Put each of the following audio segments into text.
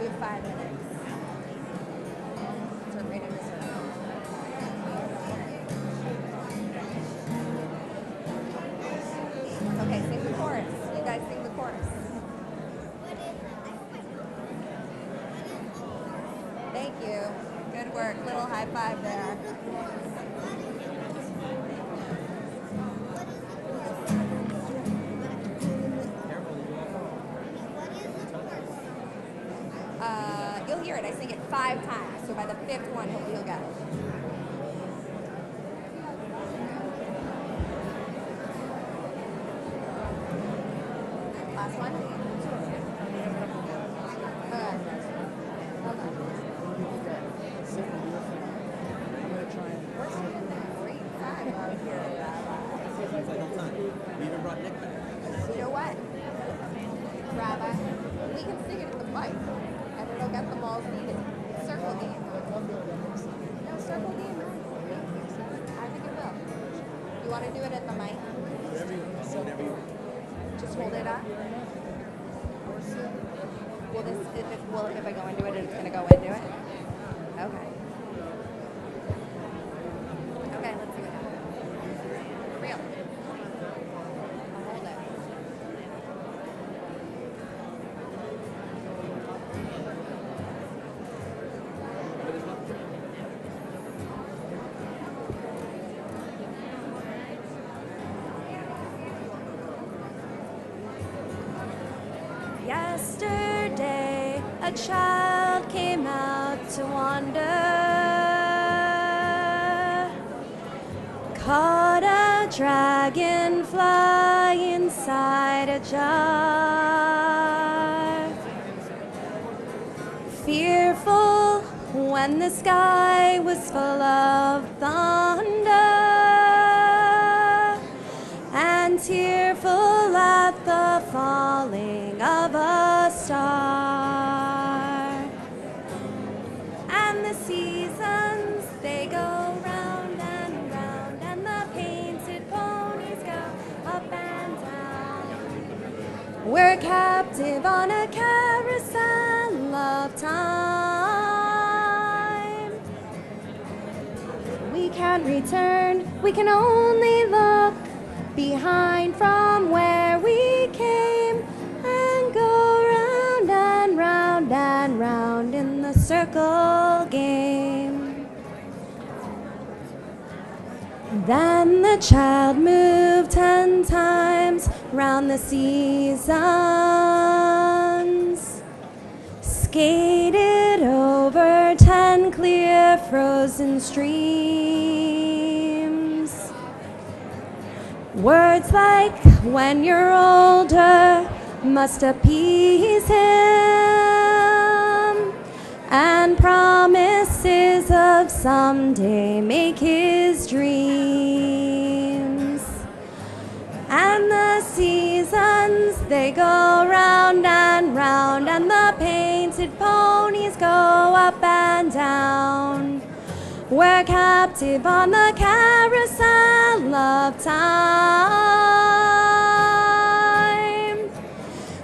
you have 5 minutes. So right in a circle. Okay, sing the chorus. You guys sing the chorus. Thank you. Good work. Little high five there. You'll hear it. I sing it 5 times. So by the 5th one, you'll get it. Last one? Okay. We're having a great time out here. We even brought Nick back. You know what, Rabbi? We can sing it in the mic, and it'll get them all seated. Circle game. No, circle game. I think it will. You want to do it at the mic? Whatever you want. Just hold it up. Will if I go into it, it's going to go into it? Okay. Okay, let's see what happens. Real. I'll hold it. Yesterday, a child came out to wander, caught a dragonfly inside a jar. Fearful when the sky was full of thunder, and tearful at the falling of a star. And the seasons, they go round and round, and the painted ponies go up and down. We're captive on a carousel of time. We can't return, we can only look behind from where we came, and go round and round and round in the circle game. Then the child moved 10 times round the seasons, skated over 10 clear frozen streams. Words like "when you're older" must appease him, and promises of someday make his dreams. And the seasons, they go round and round, and the painted ponies go up and down. We're captive on the carousel of time.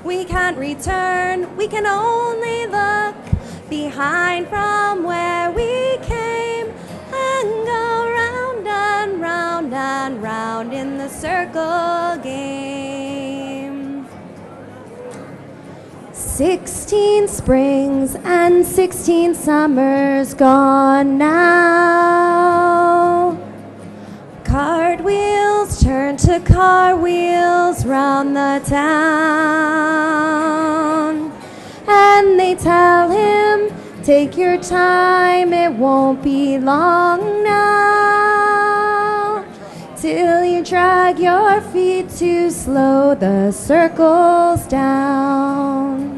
We can't return, we can only look behind from where we came, and go round and round and round in the circle game. 16 springs and 16 summers gone now. Cartwheels turn to car wheels round the town, and they tell him, take your time, it won't be long now, till you drag your feet to slow the circles down.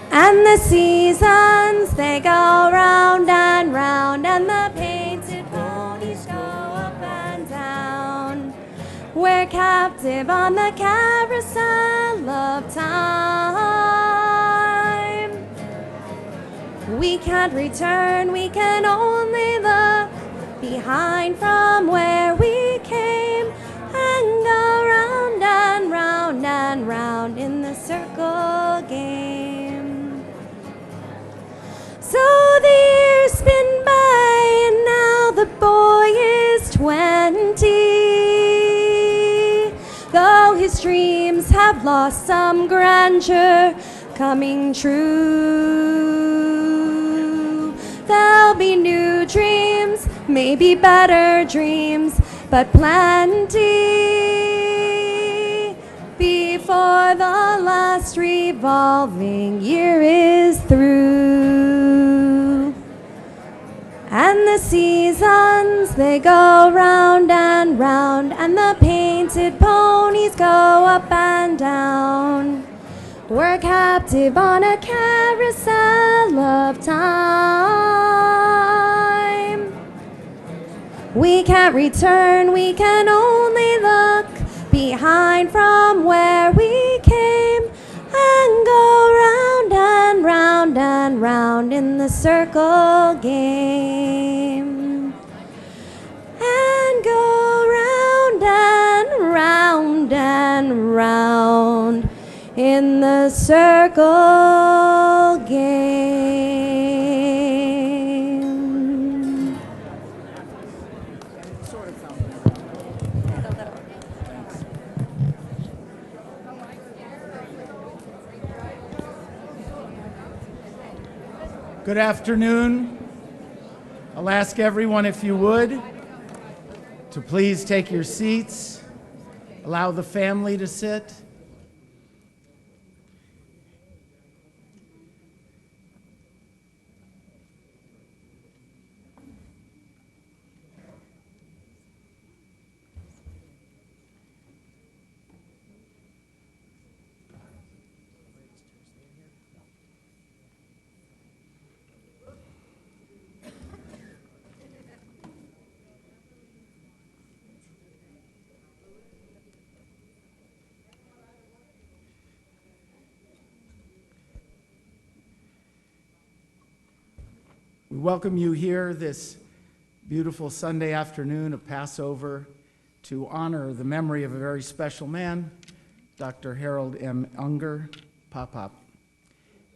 And the seasons, they go round and round, and the painted ponies go up and down. We're captive on the carousel of time. We can't return, we can only look behind from where we came, and go round and round and round in the circle game. lost some grandeur coming true. There'll be new dreams, maybe better dreams, but plenty before the last revolving year is through. And the seasons, they go round and round, and the painted ponies go up and down. We're captive on a carousel of time. We can't return, we can only look behind from where we came and go round and round and round in the circle game. And go round and round and round in the circle game. Good afternoon. I'll ask everyone, if you would, to please take your seats. Allow the family to sit. We welcome you here this beautiful Sunday afternoon of Passover to honor the memory of a very special man, Dr. Harold M. Unger, Pop-Pop.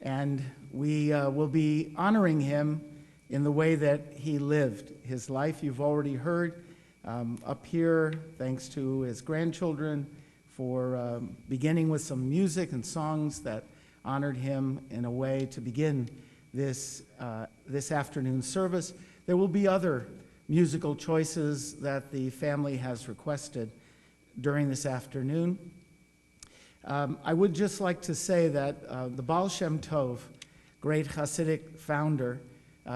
And we will be honoring him in the way that he lived his life. You've already heard up here, thanks to his grandchildren, for beginning with some music and songs that honored him in a way to begin this afternoon service. There will be other musical choices that the family has requested during this afternoon. I would just like to say that the Baal Shem Tov, great Hasidic founder,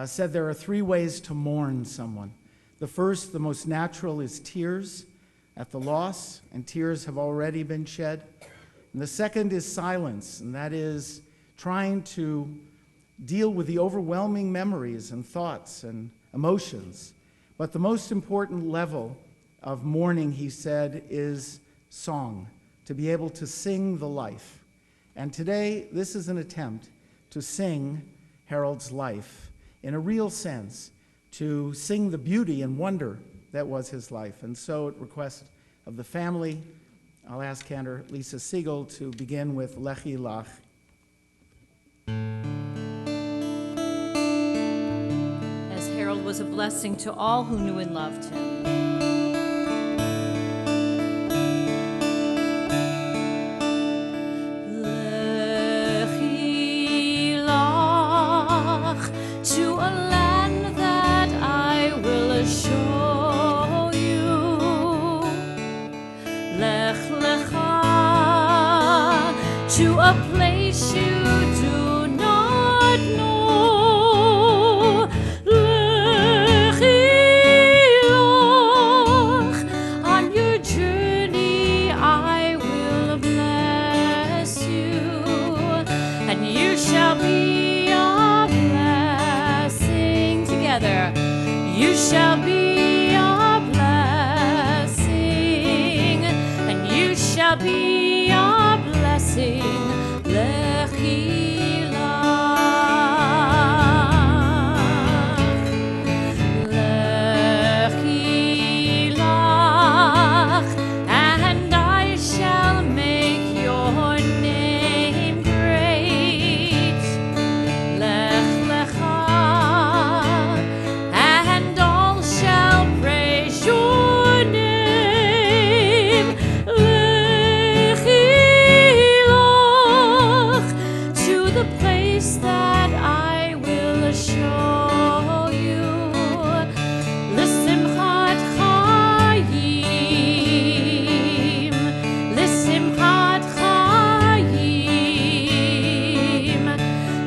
said there are three ways to mourn someone. The first, the most natural, is tears at the loss, and tears have already been shed. And the second is silence, and that is trying to deal with the overwhelming memories and thoughts and emotions. But the most important level of mourning, he said, is song, to be able to sing the life. And today, this is an attempt to sing Harold's life in a real sense, to sing the beauty and wonder that was his life. And so, at request of the family, I'll ask Cantor Lisa Siegel to begin with Lechi Lach. Harold was a blessing to all who knew and loved him. Lechi lach, to a land that I will show you. Lech lecha, to a place you do not know. You shall be a blessing, and you shall be a blessing. Lechi lach, lechi lach, and I shall make your name great. Lech lecha, and all shall this that I will show you. L'simchat chayim, l'simchat chayim,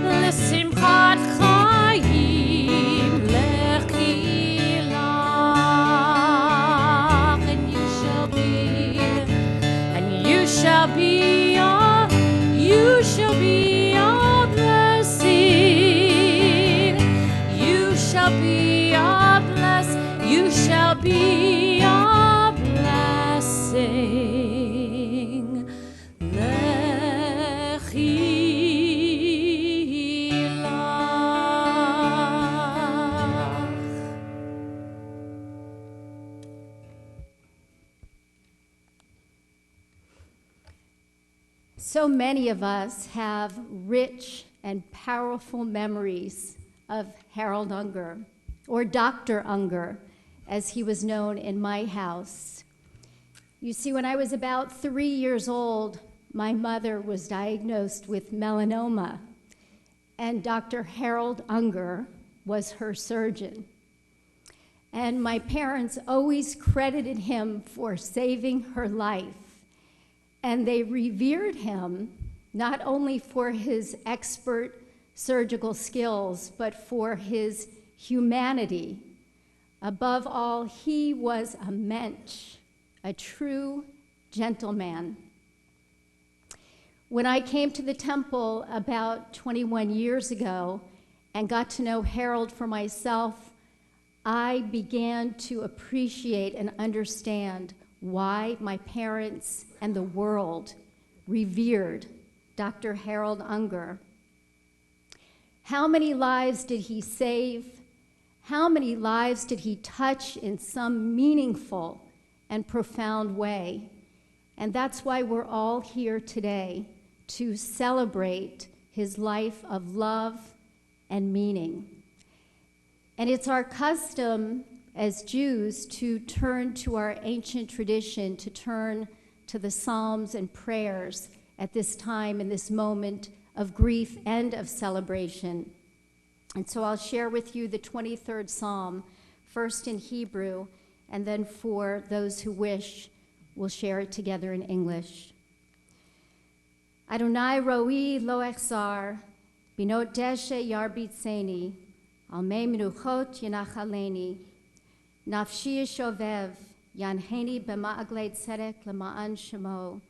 l'simchat chayim, lechi lach, and you shall be a blessing. You shall be a blessing. You shall be a blessing. Lechi lach. So many of us have rich and powerful memories of Harold Unger, or Dr. Unger, as he was known in my house. You see, when I was about 3 years old, my mother was diagnosed with melanoma, and Dr. Harold Unger was her surgeon. And my parents always credited him for saving her life. And they revered him not only for his expert surgical skills, but for his humanity. Above all, he was a mensch, a true gentleman. When I came to the temple about 21 years ago and got to know Harold for myself, I began to appreciate and understand why my parents and the world revered Dr. Harold Unger. How many lives did he save? How many lives did he touch in some meaningful and profound way? And that's why we're all here today, to celebrate his life of love and meaning. And it's our custom as Jews to turn to our ancient tradition, to turn to the Psalms and prayers at this time, in this moment of grief and of celebration. And so I'll share with you the 23rd Psalm, first in Hebrew, and then for those who wish, we'll share it together in English. Adonai roi lo echzar, binot deshe yarbitzeni, al me menuchot yanachaleni, nafshi shovev, yanheni b'ma'aglei tzedek lema'an shemo,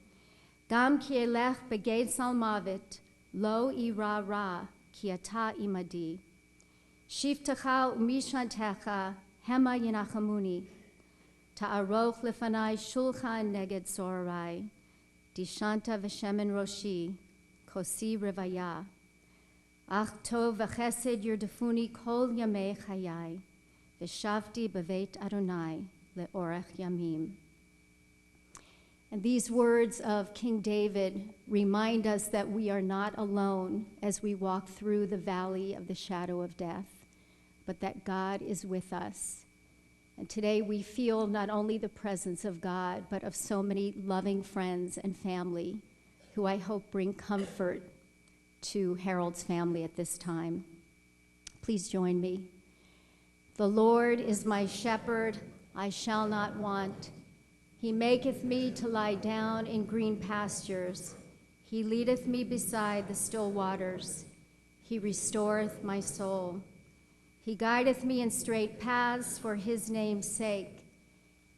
gam ki elech beged salmavet, lo ira ra, ki ata imadi. Shiftecha umishantecha, hema yanachamuni, ta'aroch lefanai shulchan neged sorai, dishanta v'shemen roshi, kosi revaya. Ach tov v'chesed yerdefuni kol yamei chayai, v'shavti b'veit Adonai le'orech yamim. And these words of King David remind us that we are not alone as we walk through the valley of the shadow of death, but that God is with us. And today we feel not only the presence of God, but of so many loving friends and family who I hope bring comfort to Harold's family at this time. Please join me. The Lord is my shepherd, I shall not want. He maketh me to lie down in green pastures. He leadeth me beside the still waters. He restoreth my soul. He guideth me in straight paths for his name's sake.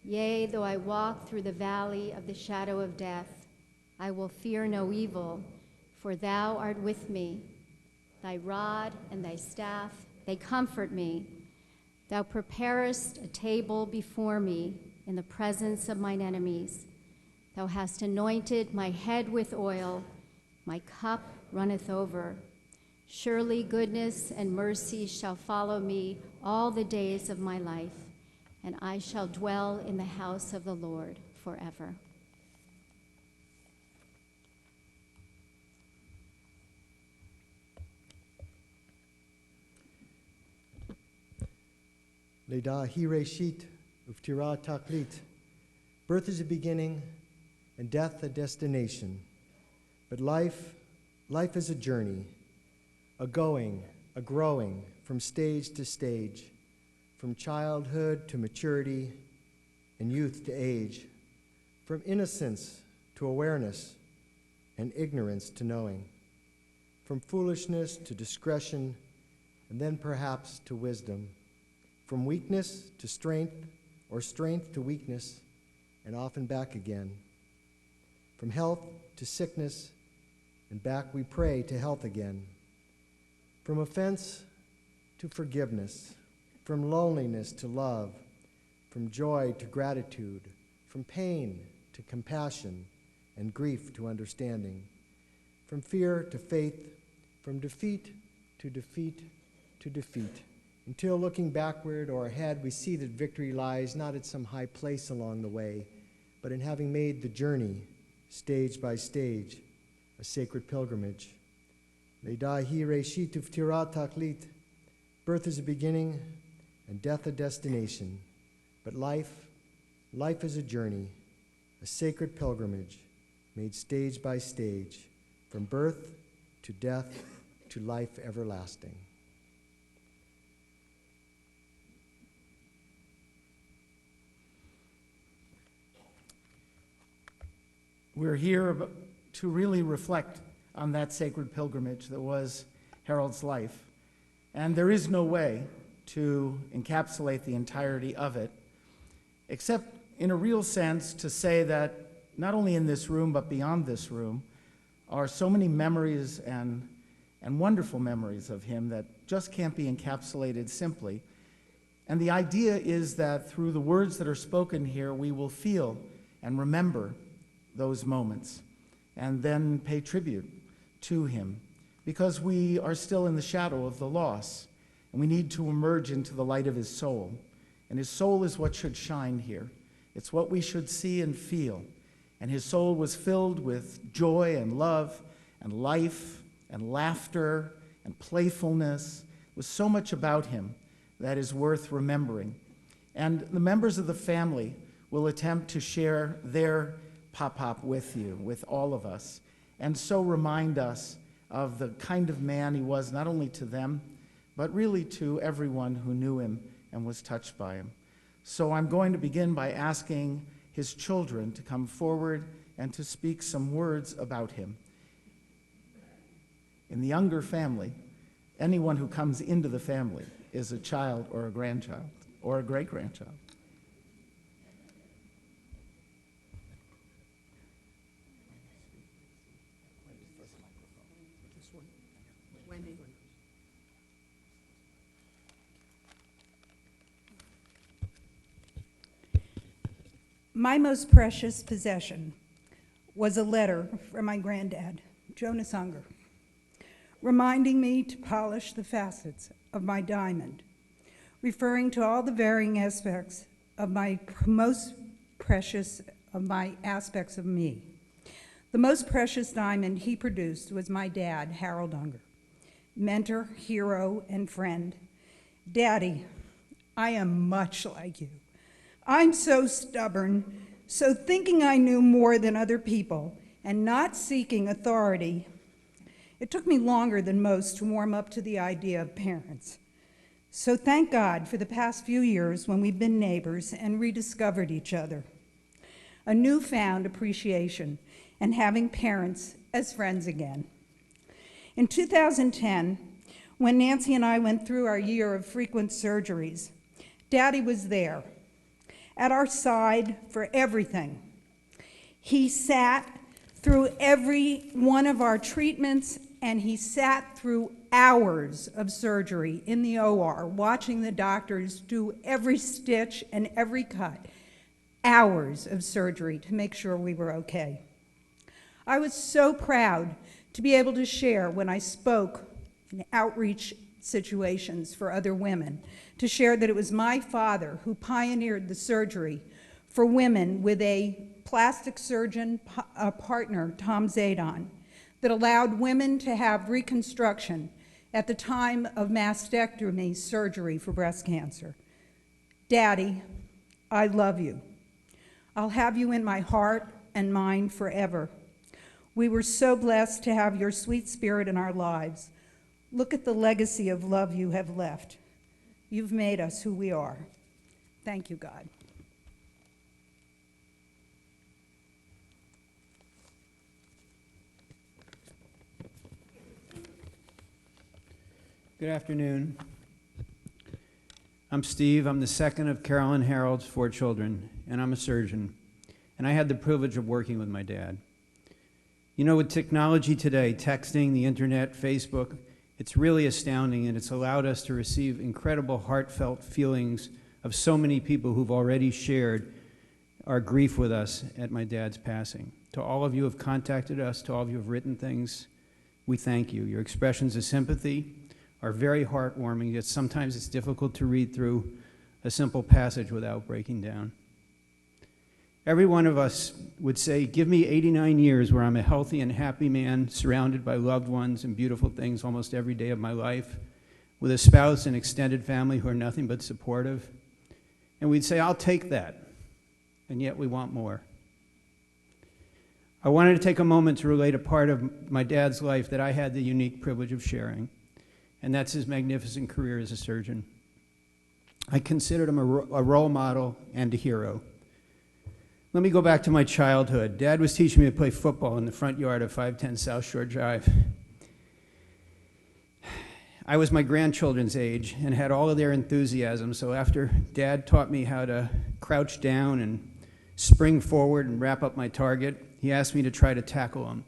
Yea, though I walk through the valley of the shadow of death, I will fear no evil, for thou art with me. Thy rod and thy staff, they comfort me. Thou preparest a table before me in the presence of mine enemies. Thou hast anointed my head with oil, my cup runneth over. Surely goodness and mercy shall follow me all the days of my life, and I shall dwell in the house of the Lord forever. Leda hi reshit, uftira taklit. Birth is a beginning, and death a destination. But life is a journey a going, a growing from stage to stage, from childhood to maturity and youth to age, from innocence to awareness and ignorance to knowing, from foolishness to discretion and then perhaps to wisdom, from weakness to strength or strength to weakness and often back again, from health to sickness and back we pray to health again, from offense to forgiveness, from loneliness to love, from joy to gratitude, from pain to compassion, and grief to understanding, from fear to faith, from defeat to defeat to defeat, until looking backward or ahead, we see that victory lies not at some high place along the way, but in having made the journey, stage by stage, a sacred pilgrimage. Leidahi Reshit Uftira Taklit. Birth is a beginning and death a destination. But life is a journey, a sacred pilgrimage made stage by stage, from birth to death to life everlasting. We're here to really reflect on that sacred pilgrimage that was Harold's life. And there is no way to encapsulate the entirety of it, except in a real sense to say that not only in this room but beyond this room are so many memories and wonderful memories of him that just can't be encapsulated simply. And the idea is that through the words that are spoken here, we will feel and remember those moments and then pay tribute to him, because we are still in the shadow of the loss and we need to emerge into the light of his soul. And his soul is what should shine here. It's what we should see and feel. And his soul was filled with joy and love and life and laughter and playfulness. It was so much about him that is worth remembering. And the members of the family will attempt to share their pop-pop with you, with all of us, and so remind us of the kind of man he was, not only to them, but really to everyone who knew him and was touched by him. So I'm going to begin by asking his children to come forward and to speak some words about him. In the Unger family, anyone who comes into the family is a child or a grandchild or a great-grandchild. My most precious possession was a letter from my granddad, Jonas Unger, reminding me to polish the facets of my diamond, referring to all the varying aspects of my most precious of my aspects of me. The most precious diamond he produced was my dad, Harold Unger, mentor, hero, and friend. Daddy, I am much like you. I'm so stubborn, so thinking I knew more than other people and not seeking authority. It took me longer than most to warm up to the idea of parents. So thank God for the past few years when we've been neighbors and rediscovered each other. A newfound appreciation and having parents as friends again. In 2010, when Nancy and I went through our year of frequent surgeries, Daddy was there, at our side for everything. He sat through every one of our treatments, and he sat through hours of surgery in the OR, watching the doctors do every stitch and every cut, hours of surgery to make sure we were okay. I was so proud to be able to share when I spoke in outreach situations for other women, to share that it was my father who pioneered the surgery for women with a plastic surgeon partner, Tom Zadon, that allowed women to have reconstruction at the time of mastectomy surgery for breast cancer. Daddy, I love you. I'll have you in my heart and mind forever. We were so blessed to have your sweet spirit in our lives. Look at the legacy of love you have left. You've made us who we are. Thank you, God. Good afternoon. I'm Steve. I'm the second of Carol and Harold's 4 children, and I'm a surgeon. And I had the privilege of working with my dad. You know, with technology today, texting, the internet, Facebook, it's really astounding, and it's allowed us to receive incredible heartfelt feelings of so many people who've already shared our grief with us at my dad's passing. To all of you who have contacted us, to all of you who have written things, we thank you. Your expressions of sympathy are very heartwarming, yet sometimes it's difficult to read through a simple passage without breaking down. Every one of us would say, give me 89 years where I'm a healthy and happy man, surrounded by loved ones and beautiful things almost every day of my life, with a spouse and extended family who are nothing but supportive. And we'd say, I'll take that. And yet we want more. I wanted to take a moment to relate a part of my dad's life that I had the unique privilege of sharing, and that's his magnificent career as a surgeon. I considered him a role model and a hero. Let me go back to my childhood. Dad was teaching me to play football in the front yard of 510 South Shore Drive. I was my grandchildren's age and had all of their enthusiasm, so after Dad taught me how to crouch down and spring forward and wrap up my target, he asked me to try to tackle him.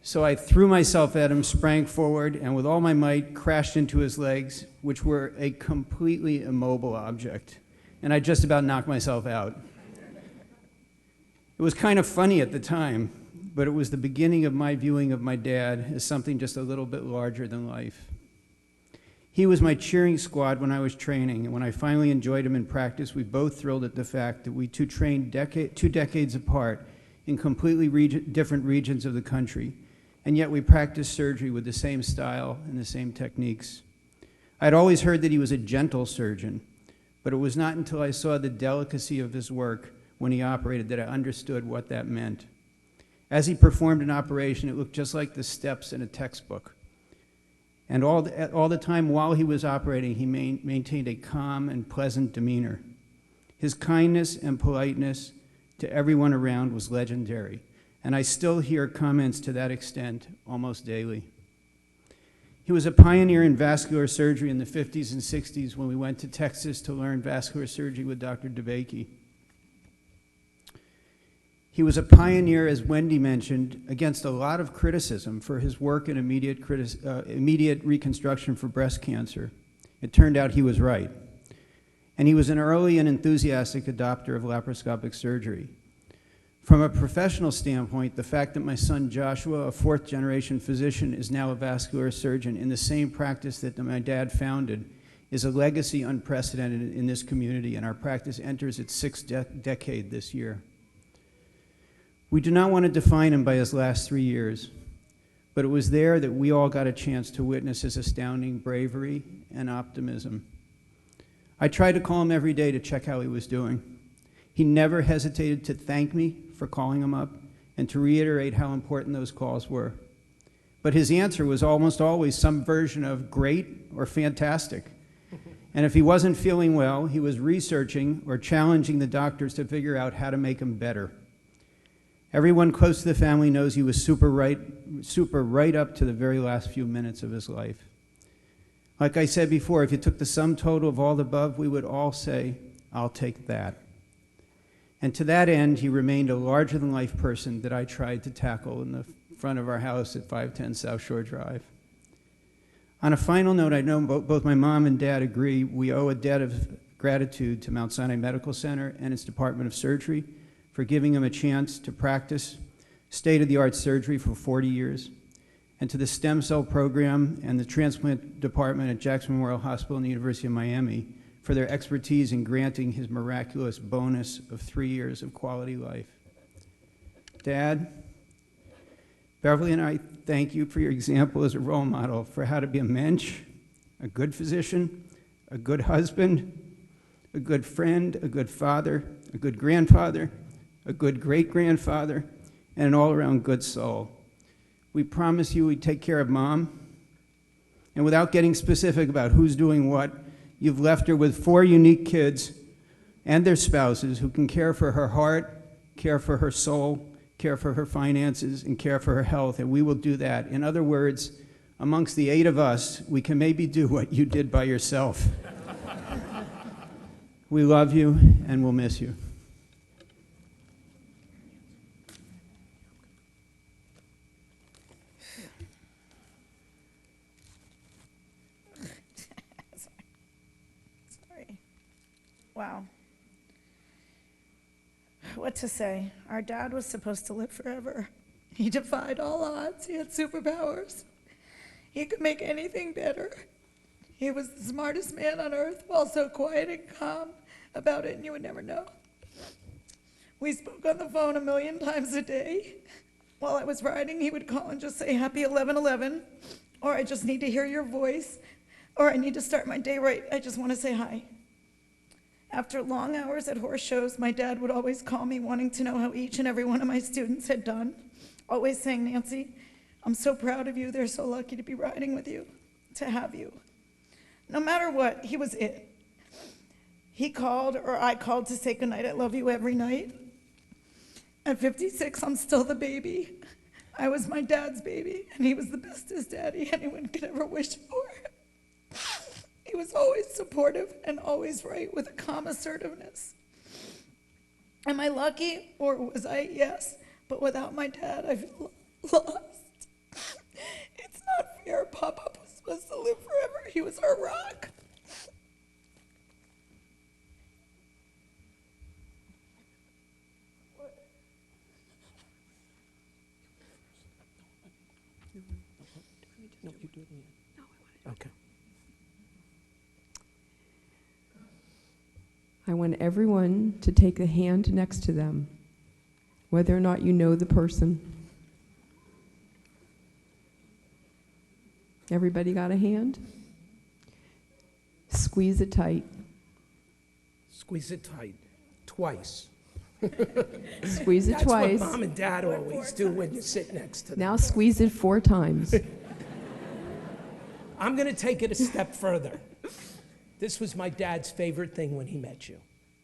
So I threw myself at him, sprang forward, and with all my might crashed into his legs, which were a completely immobile object. And I just about knocked myself out. It was kind of funny at the time, but it was the beginning of my viewing of my dad as something just a little bit larger than life. He was my cheering squad when I was training, and when I finally enjoyed him in practice, we both thrilled at the fact that we two trained 2 decades apart in completely different regions of the country, and yet we practiced surgery with the same style and the same techniques. I'd always heard that he was a gentle surgeon, but it was not until I saw the delicacy of his work when he operated that I understood what that meant. As he performed an operation, it looked just like the steps in a textbook. And all the time while he was operating, he maintained a calm and pleasant demeanor. His kindness and politeness to everyone around was legendary, and I still hear comments to that extent almost daily. He was a pioneer in vascular surgery in the 50s and 60s when we went to Texas to learn vascular surgery with Dr. DeBakey. He was a pioneer, as Wendy mentioned, against a lot of criticism for his work in immediate reconstruction for breast cancer. It turned out he was right. And he was an early and enthusiastic adopter of laparoscopic surgery. From a professional standpoint, the fact that my son Joshua, a 4th-generation physician, is now a vascular surgeon in the same practice that my dad founded is a legacy unprecedented in this community, and our practice enters its 6th decade this year. We do not want to define him by his last 3 years, but it was there that we all got a chance to witness his astounding bravery and optimism. I tried to call him every day to check how he was doing. He never hesitated to thank me for calling him up and to reiterate how important those calls were. But his answer was almost always some version of great or fantastic. And if he wasn't feeling well, he was researching or challenging the doctors to figure out how to make him better. Everyone close to the family knows he was super right up to the very last few minutes of his life. Like I said before, if you took the sum total of all the above, we would all say, I'll take that. And to that end, he remained a larger-than-life person that I tried to tackle in the front of our house at 510 South Shore Drive. On a final note, I know both my mom and dad agree we owe a debt of gratitude to Mount Sinai Medical Center and its Department of Surgery for giving him a chance to practice state-of-the-art surgery for 40 years, and to the stem cell program and the transplant department at Jackson Memorial Hospital and the University of Miami for their expertise in granting his miraculous bonus of 3 years of quality life. Dad, Beverly and I thank you for your example as a role model for how to be a mensch, a good physician, a good husband, a good friend, a good father, a good grandfather, a good great-grandfather, and an all-around good soul. We promise you we'd take care of Mom, And without getting specific about who's doing what, you've left her with 4 unique kids and their spouses who can care for her heart, care for her soul, care for her finances, and care for her health, and we will do that. In other words, amongst the 8 of us, we can maybe do what you did by yourself. We love you, and we'll miss you. Sorry. Wow. What to say? Our dad was supposed to live forever. He defied all odds. He had superpowers. He could make anything better. He was the smartest man on earth, while so quiet and calm about it, and you would never know. We spoke on the phone 1,000,000 times a day. While I was riding, he would call and just say, "Happy 11/11," or "I just need to hear your voice," or "I need to start my day right. I just want to say hi." After long hours at horse shows, my dad would always call me wanting to know how each and every one of my students had done, always saying, "Nancy, I'm so proud of you. They're so lucky to be riding with you, to have you." No matter what, he was it. He called or I called to say goodnight, "I love you," every night. At 56, I'm still the baby. I was my dad's baby, and he was the bestest daddy anyone could ever wish for. He was always supportive and always right with a calm assertiveness. Am I lucky, or was I? Yes, but without my dad, I feel lost. It's not fair. Papa was supposed to live forever. He was our rock. No, you do it again. No, I want to. Okay. I want everyone to take the hand next to them, whether or not you know the person. Everybody got a hand? Squeeze it tight. Squeeze it tight, twice. Squeeze it twice. That's what Mom and Dad always do when you sit next to them. Now squeeze it 4 times. I'm going to take it a step further. This was my dad's favorite thing when he met you.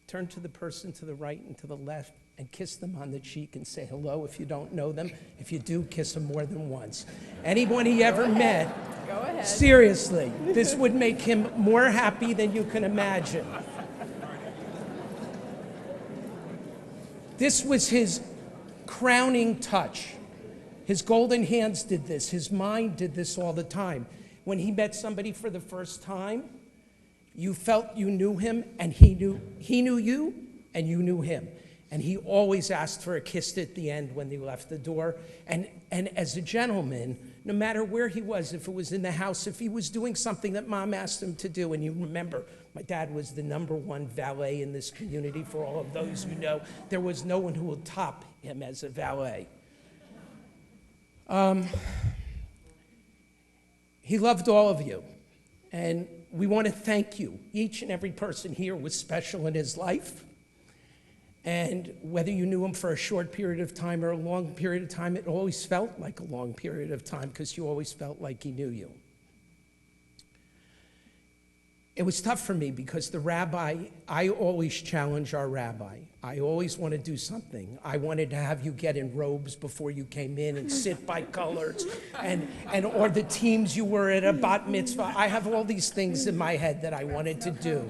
Turn to the person to the right and to the left and kiss them on the cheek and say hello if you don't know them. If you do, kiss them more than once. Anyone he ever met, Go ahead. seriously, this would make him more happy than you can imagine. This was his crowning touch. His golden hands did this. His mind did this all the time. When he met somebody for the first time, you felt you knew him, and he knew you, and you knew him. And he always asked for a kiss at the end when they left the door. And as a gentleman, no matter where he was, if it was in the house, if he was doing something that Mom asked him to do, and you remember, my dad was the #1 valet in this community. For all of those who know, there was no one who will top him as a valet. He loved all of you, and we want to thank you. Each and every person here was special in his life, and whether you knew him for a short period of time or a long period of time, it always felt like a long period of time because you always felt like he knew you. It was tough for me because the rabbi, I always challenge our rabbi. I always want to do something. I wanted to have you get in robes before you came in and sit by colors, or the teams you were at a bat mitzvah. I have all these things in my head that I wanted to do.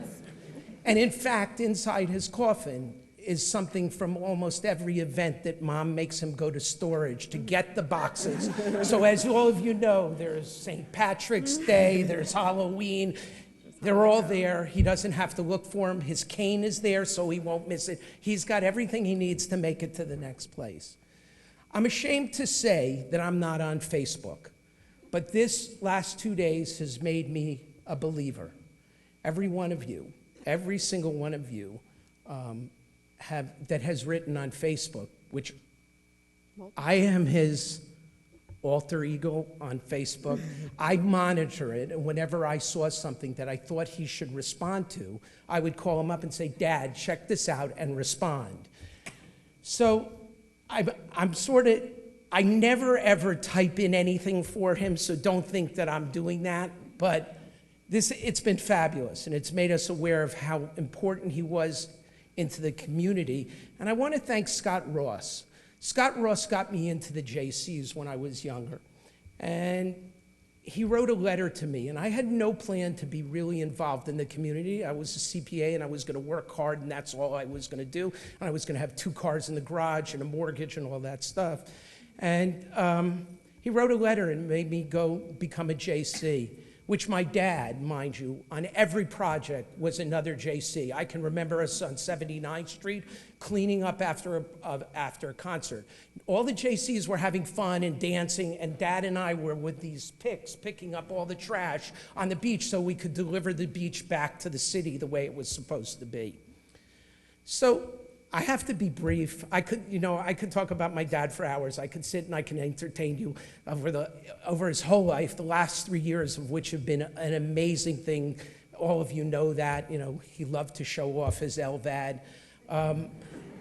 And in fact, inside his coffin is something from almost every event that Mom makes him go to storage to get the boxes. So as all of you know, there's St. Patrick's Day, there's Halloween. They're all there. He doesn't have to look for them. His cane is there, so he won't miss it. He's got everything he needs to make it to the next place. I'm ashamed to say that I'm not on Facebook, but this last 2 days has made me a believer. Every one of you, every single one of you that has written on Facebook, which I am his alter ego on Facebook. I monitor it, and whenever I saw something that I thought he should respond to, I would call him up and say, "Dad, check this out," and respond. So I never ever type in anything for him, so don't think that I'm doing that. But it's been fabulous, and it's made us aware of how important he was into the community. And I want to thank Scott Ross. Scott Ross got me into the JCs when I was younger. And he wrote a letter to me, and I had no plan to be really involved in the community. I was a CPA, and I was going to work hard, and that's all I was going to do. And I was going to have 2 cars in the garage and a mortgage and all that stuff. And he wrote a letter and made me go become a JC, which my dad, mind you, on every project was another JC. I can remember us on 79th Street cleaning up after a concert. All the JCs were having fun and dancing, and Dad and I were with these picks picking up all the trash on the beach so we could deliver the beach back to the city the way it was supposed to be. So I have to be brief. I could talk about my dad for hours. I could sit and I can entertain you over his whole life, the last 3 years of which have been an amazing thing. All of you know that. He loved to show off his LVAD.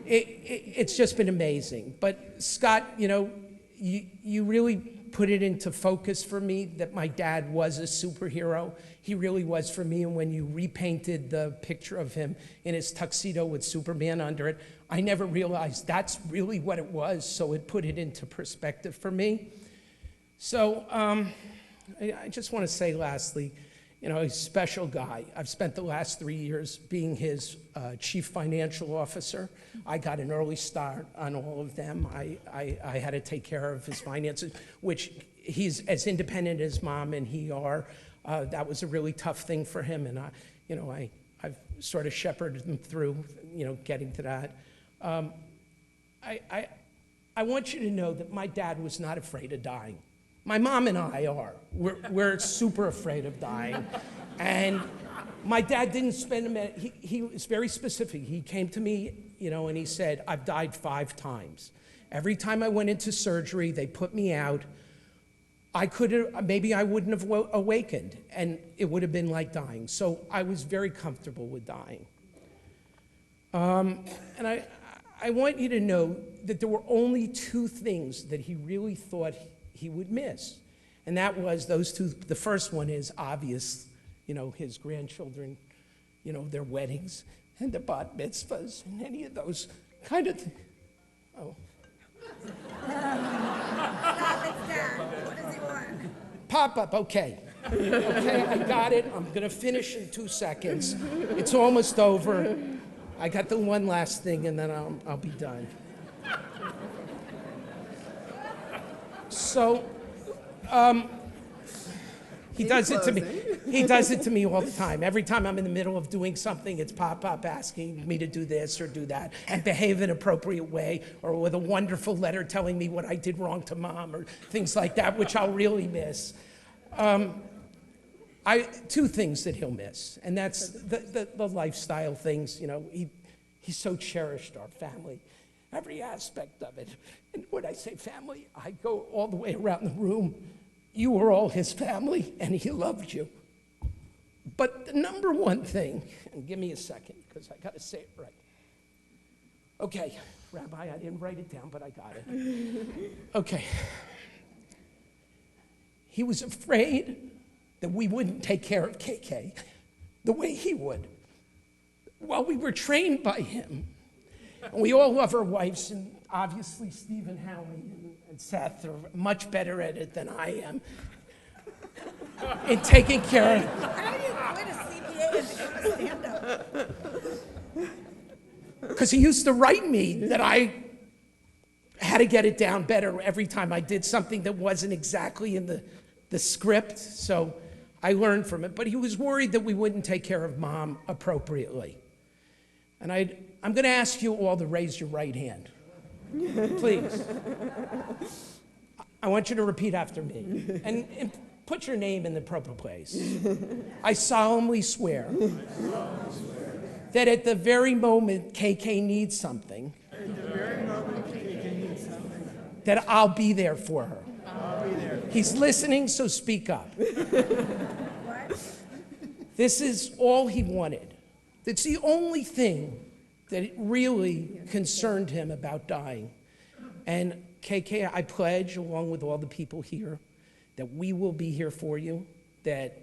It's just been amazing. But Scott, you really put it into focus for me that my dad was a superhero. He really was for me, and when you repainted the picture of him in his tuxedo with Superman under it, I never realized that's really what it was, so it put it into perspective for me. So I just want to say lastly, he's a special guy. I've spent the last 3 years being his chief financial officer. I got an early start on all of them. I had to take care of his finances, which he's as independent as Mom and he are. That was a really tough thing for him, and I've sort of shepherded him through, getting to that. I want you to know that my dad was not afraid of dying. My mom and I are. We're super afraid of dying. And my dad didn't spend a minute. He was very specific. He came to me, and he said, I've died 5 times. Every time I went into surgery, they put me out. Maybe I wouldn't have awakened, and it would have been like dying. So I was very comfortable with dying. And I want you to know that there were only 2 things that he really thought he would miss. And that was those 2. The first one is obvious, his grandchildren, their weddings and their bat mitzvahs and any of those kind of things. Oh. Stop it, Dad. What does he want? Pop-up, okay. Okay, I got it. I'm going to finish in 2 seconds. It's almost over. I got the one last thing, and then I'll be done. So, he does it to me. He does it to me all the time. Every time I'm in the middle of doing something, it's Pop-Up asking me to do this or do that and behave in an appropriate way, or with a wonderful letter telling me what I did wrong to Mom or things like that, which I'll really miss. 2 things that he'll miss, and that's the lifestyle things. He so cherished our family, every aspect of it. And when I say family, I go all the way around the room. You were all his family, and he loved you. But the number one thing, and give me a second, because I got to say it right. Okay, Rabbi, I didn't write it down, but I got it. Okay. He was afraid that we wouldn't take care of KK the way he would. While we were trained by him, and we all love our wives, and obviously Steve and Howie and Seth are much better at it than I am in taking care of. I didn't quit a CPA and become a stand-up. Because he used to write me that I had to get it down better every time I did something that wasn't exactly in the script. So I learned from it. But he was worried that we wouldn't take care of Mom appropriately. And I'm going to ask you all to raise your right hand. Please. I want you to repeat after me. And put your name in the proper place. I solemnly swear that at the very moment KK needs something, that I'll be there for her. He's listening, so speak up. This is all he wanted. It's the only thing that really concerned him about dying. And KK, I pledge, along with all the people here, that we will be here for you, that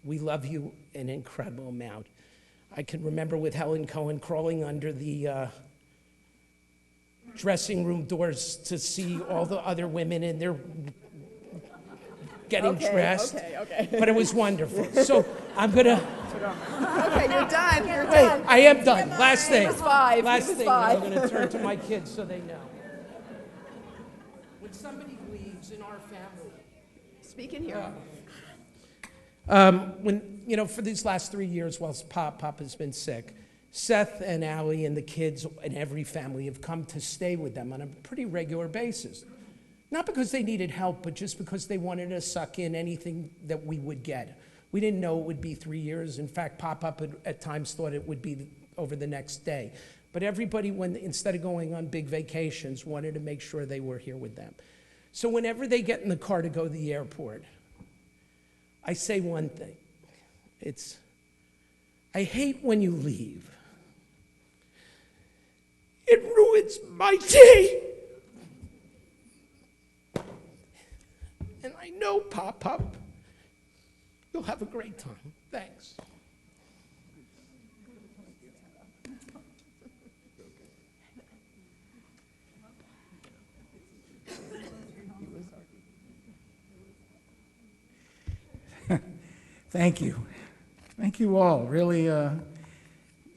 we love you an incredible amount. I can remember with Helen Cohen crawling under the dressing room doors to see all the other women in there getting dressed. Okay. But it was wonderful. So I'm going to... Okay, you're done. You're Wait, done. I am done. Last thing. It was five. Last It was thing. five. I'm going to turn to my kids so they know. When somebody leaves in our family... Speak in here. When, you know, for these last 3 years, while Pop has been sick, Seth and Allie and the kids and every family have come to stay with them on a pretty regular basis. Not because they needed help, but just because they wanted to suck in anything that we would get. We didn't know it would be 3 years. In fact, Pop at times thought it would be over the next day. But everybody, instead of going on big vacations, wanted to make sure they were here with them. So whenever they get in the car to go to the airport, I say one thing. I hate when you leave. It ruins my day. And I know, Pop, you'll have a great time. Thanks. Thank you. Thank you all. Really,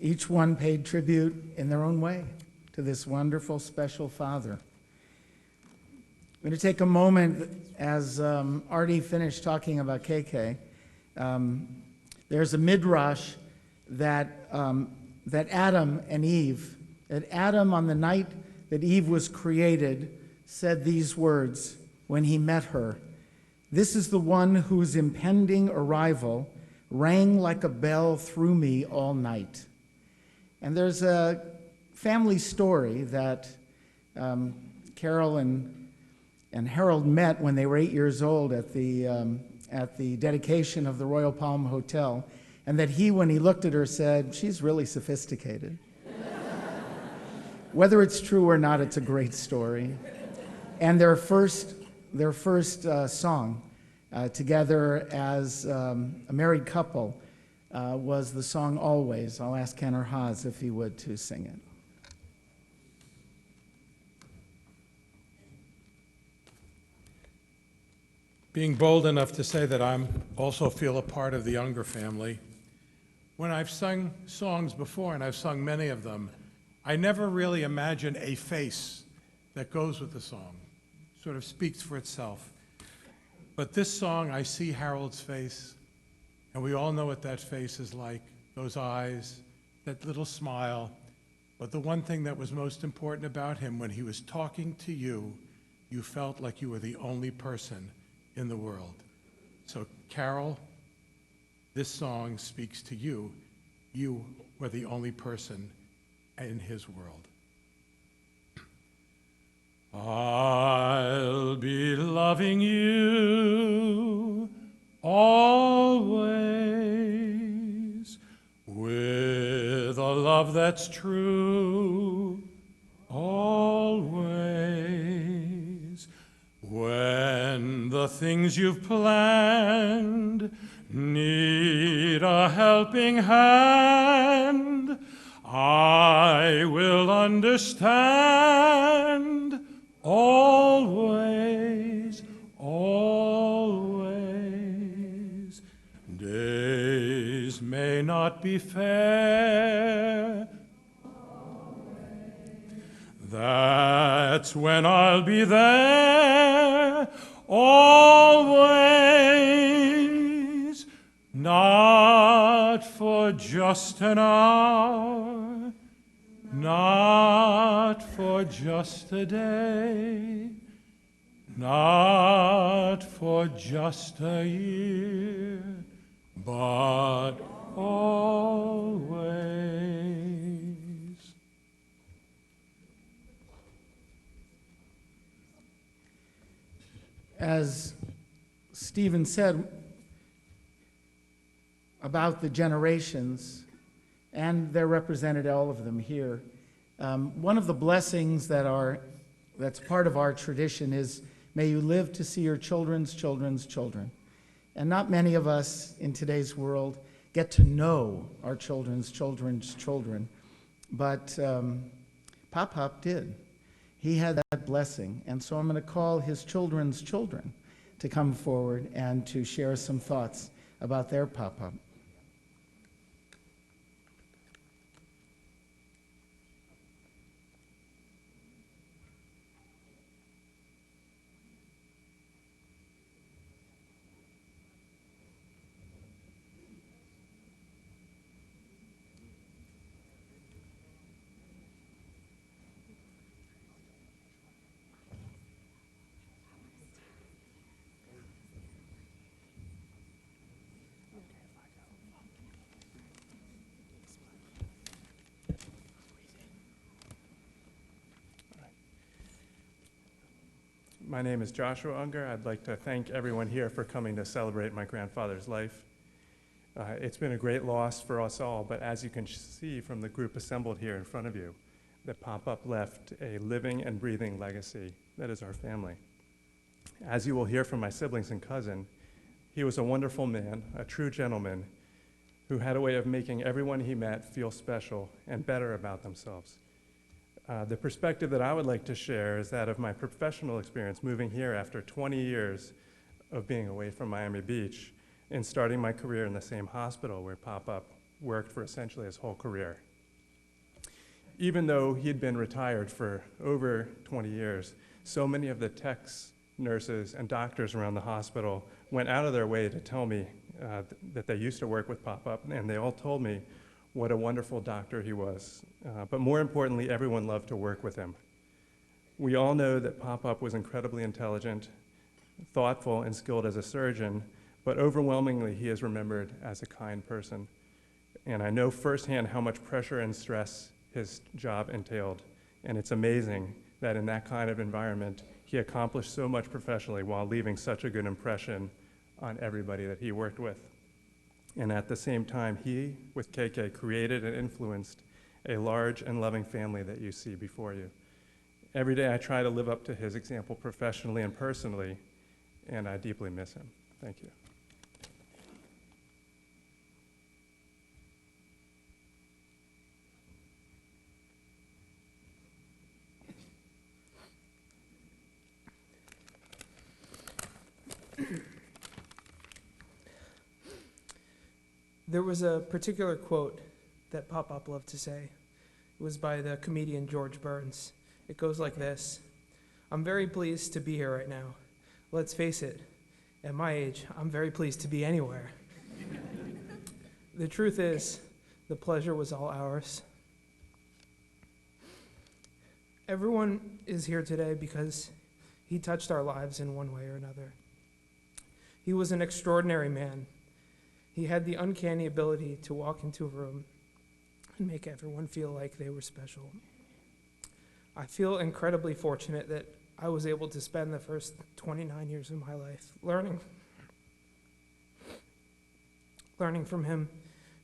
each one paid tribute in their own way to this wonderful, special father. I'm going to take a moment as Artie finished talking about KK. There's a midrash that Adam and Eve, that Adam on the night that Eve was created said these words when he met her. This is the one whose impending arrival rang like a bell through me all night. And there's a family story that Carol and Harold met when they were 8 years old at the dedication of the Royal Palm Hotel, and that he, when he looked at her, said, "She's really sophisticated." Whether it's true or not, it's a great story. And their first song together as a married couple was the song "Always." I'll ask Kenner Haas if he would to sing it. Being bold enough to say that I also feel a part of the Unger family. When I've sung songs before, and I've sung many of them, I never really imagine a face that goes with the song. It sort of speaks for itself. But this song, I see Harold's face, and we all know what that face is like, those eyes, that little smile. But the one thing that was most important about him, when he was talking to you, you felt like you were the only person in the world. So Carol, this song speaks to you. You were the only person in his world. I'll be loving you always with a love that's true, always. When the things you've planned need a helping hand, I will understand. Always, always. Days may not be fair. That's when I'll be there. Always. Not for just an hour. Not for just a day, not for just a year, but always. As Stephen said about the generations, and they're represented, all of them here. One of the blessings that's part of our tradition is, may you live to see your children's children's children. And not many of us in today's world get to know our children's children, but Pop did. He had that blessing, and so I'm going to call his children's children to come forward and to share some thoughts about their Pop. My name is Joshua Unger. I'd like to thank everyone here for coming to celebrate my grandfather's life. It's been a great loss for us all, but as you can see from the group assembled here in front of you, that Pop left a living and breathing legacy that is our family. As you will hear from my siblings and cousin, he was a wonderful man, a true gentleman, who had a way of making everyone he met feel special and better about themselves. The perspective that I would like to share is that of my professional experience moving here after 20 years of being away from Miami Beach and starting my career in the same hospital where Pop worked for essentially his whole career. Even though he'd been retired for over 20 years, so many of the techs, nurses, and doctors around the hospital went out of their way to tell me that they used to work with Pop, and they all told me what a wonderful doctor he was. But more importantly, everyone loved to work with him. We all know that Pop was incredibly intelligent, thoughtful, and skilled as a surgeon, but overwhelmingly he is remembered as a kind person. And I know firsthand how much pressure and stress his job entailed. And it's amazing that in that kind of environment, he accomplished so much professionally while leaving such a good impression on everybody that he worked with. And at the same time, he, with KK, created and influenced a large and loving family that you see before you. Every day I try to live up to his example professionally and personally, and I deeply miss him. Thank you. There was a particular quote that Pop loved to say. It was by the comedian George Burns. It goes like this: "I'm very pleased to be here right now. Let's face it, at my age, I'm very pleased to be anywhere." The truth is, the pleasure was all ours. Everyone is here today because he touched our lives in one way or another. He was an extraordinary man. He had the uncanny ability to walk into a room and make everyone feel like they were special. I feel incredibly fortunate that I was able to spend the first 29 years of my life learning from him,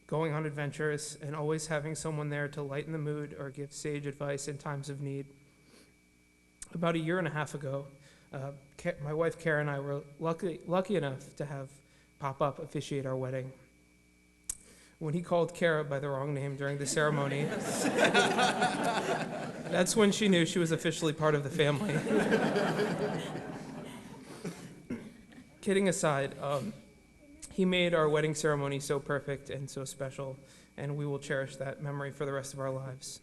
going on adventures, and always having someone there to lighten the mood or give sage advice in times of need. About a year and a half ago, my wife Kara and I were lucky enough to have Pop officiate our wedding. When he called Kara by the wrong name during the ceremony, that's when she knew she was officially part of the family. Kidding aside, he made our wedding ceremony so perfect and so special, and we will cherish that memory for the rest of our lives.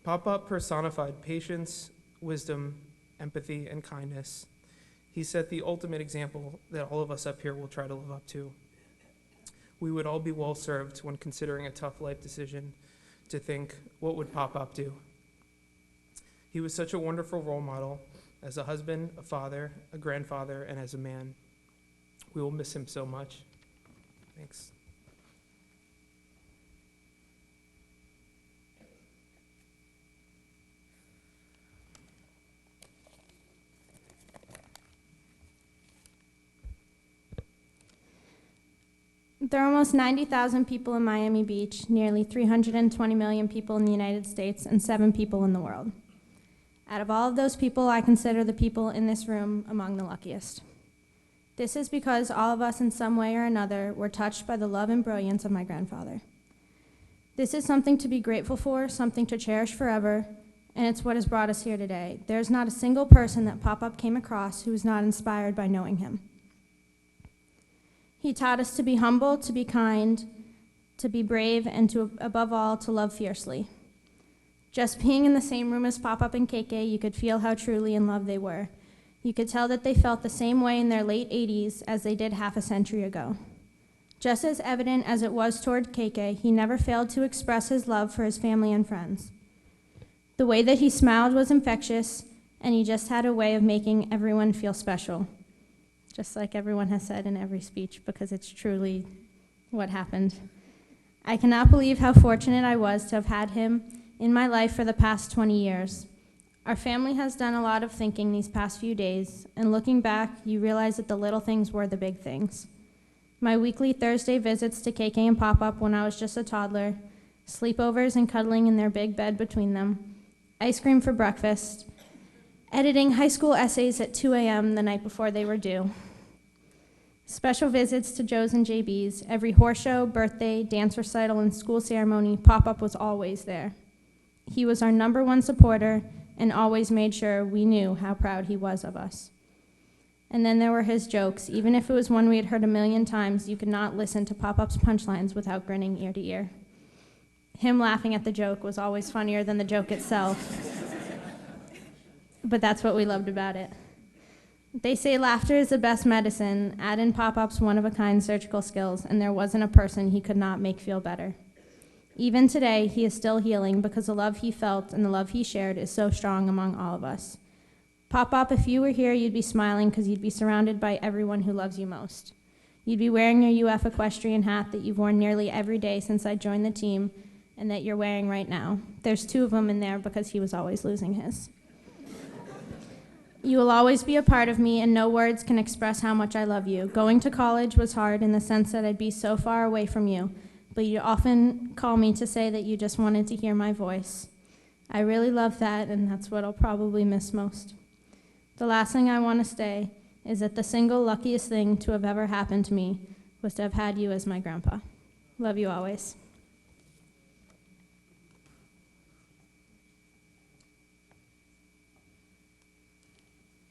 Pop personified patience, wisdom, empathy, and kindness. He set the ultimate example that all of us up here will try to live up to. We would all be well served when considering a tough life decision to think, what would Pop do? He was such a wonderful role model as a husband, a father, a grandfather, and as a man. We will miss him so much. Thanks. There are almost 90,000 people in Miami Beach, nearly 320 million people in the United States, and 7 people in the world. Out of all of those people, I consider the people in this room among the luckiest. This is because all of us in some way or another were touched by the love and brilliance of my grandfather. This is something to be grateful for, something to cherish forever, and it's what has brought us here today. There's not a single person that Pop-Up came across who was not inspired by knowing him. He taught us to be humble, to be kind, to be brave, and to, above all, to love fiercely. Just being in the same room as Pop-Up and KK, you could feel how truly in love they were. You could tell that they felt the same way in their late 80s as they did half a century ago. Just as evident as it was toward KK, he never failed to express his love for his family and friends. The way that he smiled was infectious, and he just had a way of making everyone feel special. Just like everyone has said in every speech, because it's truly what happened. I cannot believe how fortunate I was to have had him in my life for the past 20 years. Our family has done a lot of thinking these past few days, and looking back, you realize that the little things were the big things. My weekly Thursday visits to KK and Pop-Up when I was just a toddler, sleepovers and cuddling in their big bed between them, ice cream for breakfast, editing high school essays at 2 a.m. the night before they were due, special visits to Joe's and JB's, every horse show, birthday, dance recital, and school ceremony, Pop-Up was always there. He was our #1 supporter and always made sure we knew how proud he was of us. And then there were his jokes. Even if it was one we had heard 1,000,000 times, you could not listen to Pop-Up's punchlines without grinning ear to ear. Him laughing at the joke was always funnier than the joke itself. But that's what we loved about it. They say laughter is the best medicine. Add in Pop-Up's one-of-a-kind surgical skills, and there wasn't a person he could not make feel better. Even today, he is still healing because the love he felt and the love he shared is so strong among all of us. Pop-Up, if you were here, you'd be smiling because you'd be surrounded by everyone who loves you most. You'd be wearing your UF equestrian hat that you've worn nearly every day since I joined the team and that you're wearing right now. There's 2 of them in there because he was always losing his. You will always be a part of me, and no words can express how much I love you. Going to college was hard in the sense that I'd be so far away from you, but you often call me to say that you just wanted to hear my voice. I really love that, and that's what I'll probably miss most. The last thing I want to say is that the single luckiest thing to have ever happened to me was to have had you as my grandpa. Love you always.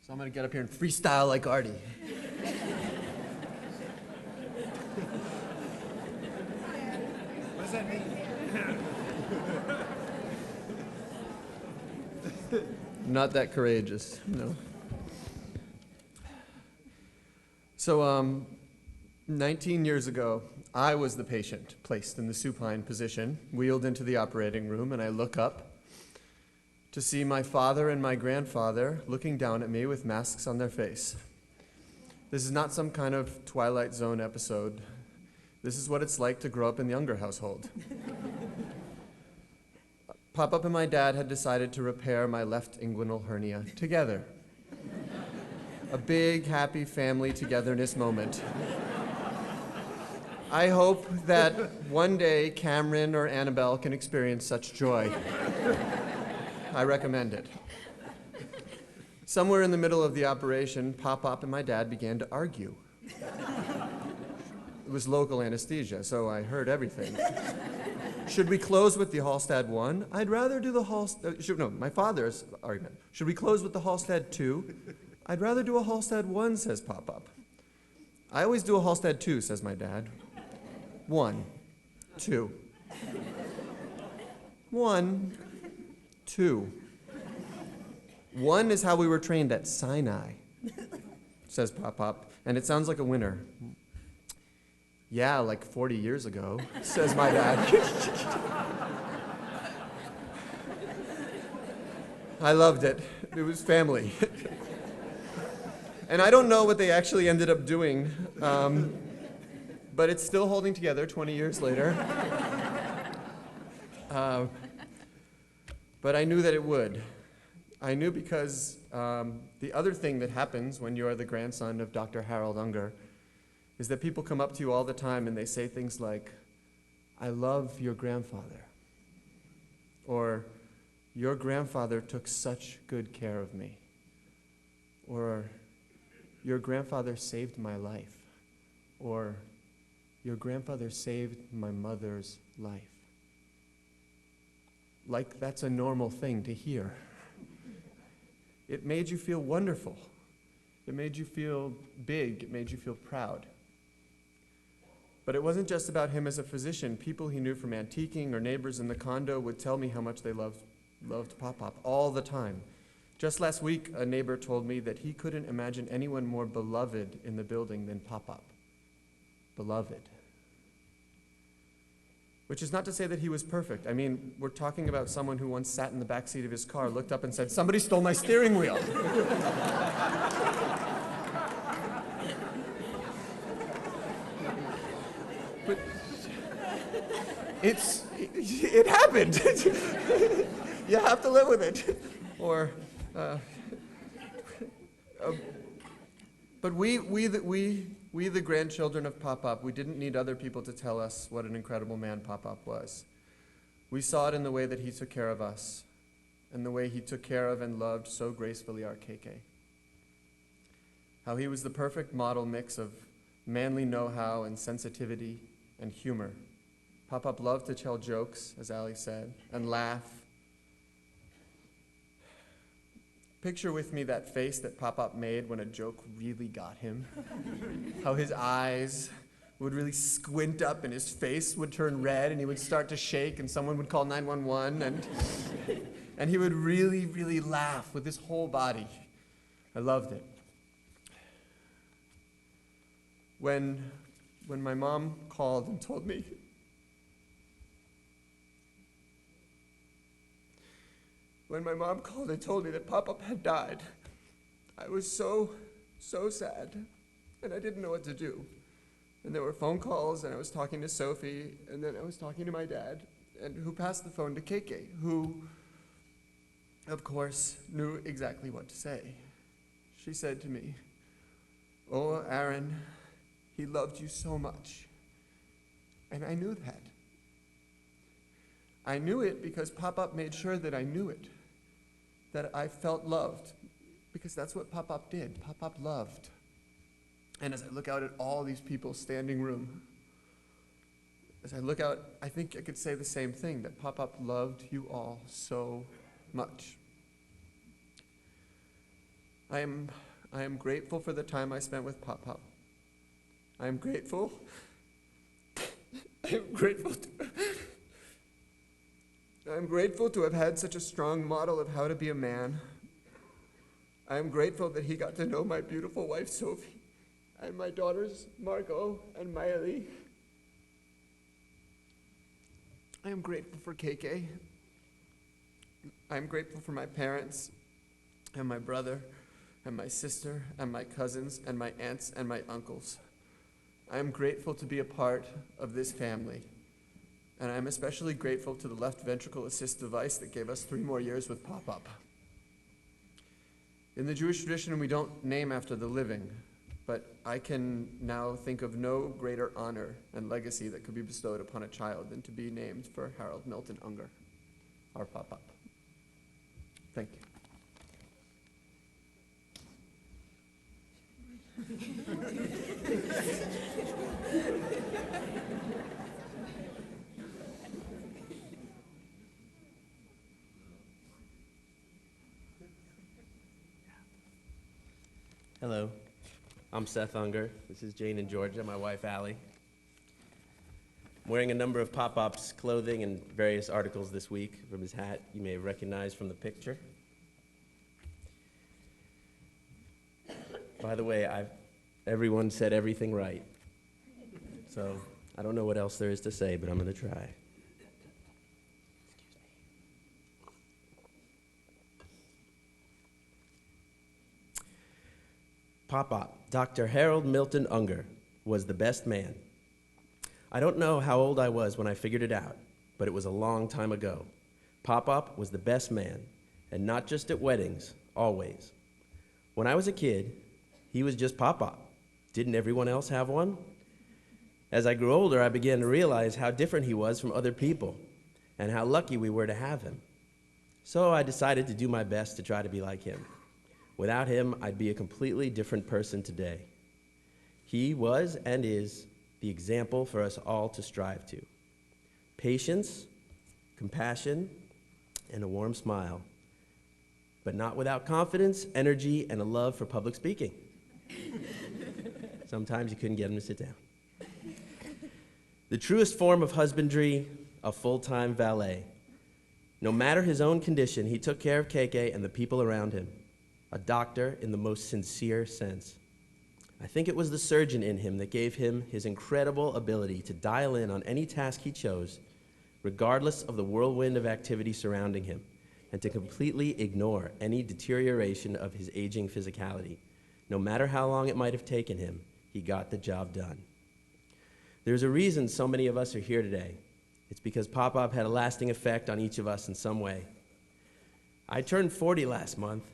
So I'm going to get up here and freestyle like Artie. What does that mean? Not that courageous, no. So 19 years ago, I was the patient placed in the supine position, wheeled into the operating room, and I look up to see my father and my grandfather looking down at me with masks on their face. This is not some kind of Twilight Zone episode. This is what it's like to grow up in the Unger household. Pop-Up and my dad had decided to repair my left inguinal hernia together. A big, happy family togetherness moment. I hope that one day Cameron or Annabelle can experience such joy. I recommend it. Somewhere in the middle of the operation, Pop-Up and my dad began to argue. It was local anesthesia, so I heard everything. Should we close with the Hallstatt 1? I'd rather do the Hallstatt... my father's argument. Should we close with the Hallstatt 2? I'd rather do a Hallstatt 1, says Pop-Up. I always do a Hallstatt 2, says my dad. 1, 2. 1, 2. 1 is how we were trained at Sinai, says Pop-Up, and it sounds like a winner. Yeah, like 40 years ago, says my dad. I loved it. It was family. And I don't know what they actually ended up doing, but it's still holding together 20 years later. But I knew that it would. I knew because the other thing that happens when you are the grandson of Dr. Harold Unger is that people come up to you all the time and they say things like, I love your grandfather, or your grandfather took such good care of me, or "Your grandfather saved my life," or "Your grandfather saved my mother's life." Like that's a normal thing to hear. It made you feel wonderful. It made you feel big. It made you feel proud. But it wasn't just about him as a physician. People he knew from antiquing or neighbors in the condo would tell me how much they loved Pop-Pop all the time. Just last week, a neighbor told me that he couldn't imagine anyone more beloved in the building than Pop-Pop. Beloved. Which is not to say that he was perfect. I mean, we're talking about someone who once sat in the backseat of his car, looked up and said, "Somebody stole my steering wheel." But it happened. You have to live with it. Or, but we the grandchildren of Pop-Pop, we didn't need other people to tell us what an incredible man Pop-Pop was. We saw it in the way that he took care of us, and the way he took care of and loved so gracefully our KK. How he was the perfect model mix of manly know-how and sensitivity and humor. Pop-Pop loved to tell jokes, as Allie said, and laugh. Picture with me that face that Pop-Pop made when a joke really got him. How his eyes would really squint up and his face would turn red and he would start to shake and someone would call 911 and he would really, really laugh with his whole body. I loved it. When my mom called and told me that Pop-Pop had died, I was so sad, and I didn't know what to do. And there were phone calls, and I was talking to Sophie, and then I was talking to my dad, and who passed the phone to KK, who, of course, knew exactly what to say. She said to me, "Oh, Aaron, he loved you so much." And I knew that. I knew it because Pop-Pop made sure that I knew it, that I felt loved, because that's what Pop-Pop did. Pop-Pop loved. And as I look out at all these people standing room, as I look out, I think I could say the same thing, that Pop-Pop loved you all so much. I am grateful for the time I spent with Pop-Pop. I am grateful. I'm grateful to have had such a strong model of how to be a man. I am grateful that he got to know my beautiful wife, Sophie, and my daughters, Margot and Miley. I am grateful for KK. I am grateful for my parents and my brother and my sister and my cousins and my aunts and my uncles. I am grateful to be a part of this family. And I'm especially grateful to the left ventricle assist device that gave us 3 more years with Pop-Pop. In the Jewish tradition, we don't name after the living, but I can now think of no greater honor and legacy that could be bestowed upon a child than to be named for Harold Milton Unger, our Pop-Pop. Thank you. Hello, I'm Seth Unger. This is Jane and Georgia, my wife Allie. I'm wearing a number of Pop-Pop's clothing and various articles this week. From his hat, you may have recognized from the picture. By the way, everyone said everything right. So I don't know what else there is to say, but I'm going to try. Pop-Pop, Dr. Harold Milton Unger, was the best man. I don't know how old I was when I figured it out, but it was a long time ago. Pop-Pop was the best man, and not just at weddings, always. When I was a kid, he was just Pop-Pop. Didn't everyone else have one? As I grew older, I began to realize how different he was from other people, and how lucky we were to have him. So I decided to do my best to try to be like him. Without him, I'd be a completely different person today. He was and is the example for us all to strive to. Patience, compassion, and a warm smile, but not without confidence, energy, and a love for public speaking. Sometimes you couldn't get him to sit down. The truest form of husbandry, a full-time valet. No matter his own condition, he took care of KK and the people around him. A doctor in the most sincere sense. I think it was the surgeon in him that gave him his incredible ability to dial in on any task he chose, regardless of the whirlwind of activity surrounding him, and to completely ignore any deterioration of his aging physicality. No matter how long it might have taken him, he got the job done. There's a reason so many of us are here today. It's because Pop-Up had a lasting effect on each of us in some way. I turned 40 last month.